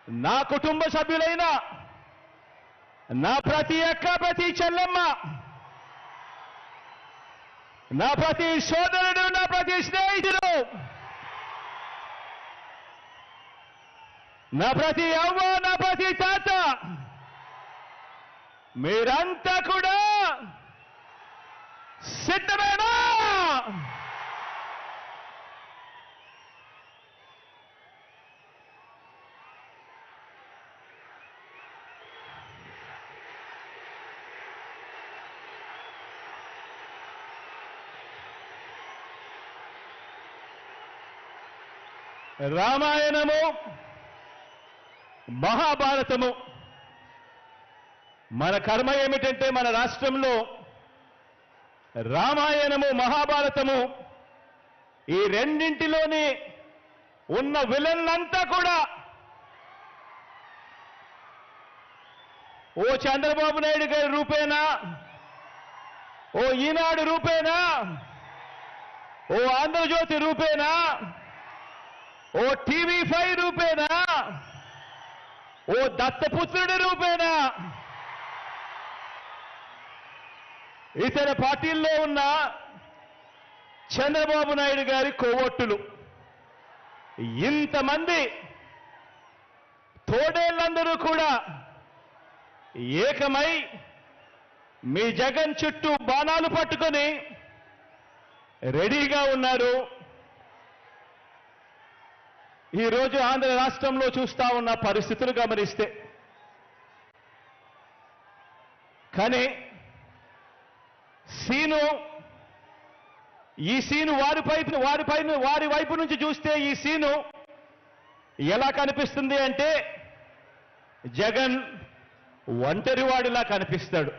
నా కుటుంబ సభ్యులైన నా ప్రతి అక్క, ప్రతి చెల్లెమ్మ, నా ప్రతి సోదరుడు, నా ప్రతి స్నేహితుడు, నా ప్రతి అవ్వ, నా ప్రతి తాత, మీరంతా కూడా సిద్ధమేనా? రామాయణము, మహాభారతము. మన కర్మ ఏమిటంటే మన రాష్ట్రంలో రామాయణము, మహాభారతము ఈ రెండింటిలోని ఉన్న విలన్లంతా కూడా ఓ చంద్రబాబు నాయుడు గారి రూపేనా, ఓ ఈనాడు రూపేనా, ఓ ఆంధ్రజ్యోతి రూపేనా, ఓ TV5 రూపేనా, ఓ దత్తపుత్రుడి రూపేనా, ఇతర పార్టీల్లో ఉన్న చంద్రబాబు నాయుడు గారి కోవొట్టులు, ఇంతమంది తోడేళ్లందరూ కూడా ఏకమై మీ జగన్ చుట్టూ బాణాలు పట్టుకొని రెడీగా ఉన్నారు. ఈరోజు ఆంధ్ర రాష్ట్రంలో చూస్తా ఉన్న పరిస్థితులు గమనిస్తే, కానీ ఈ సీను వారి వైపు నుంచి చూస్తే ఈ సీను ఎలా కనిపిస్తుంది అంటే జగన్ ఒంటరివాడిలా కనిపిస్తాడు.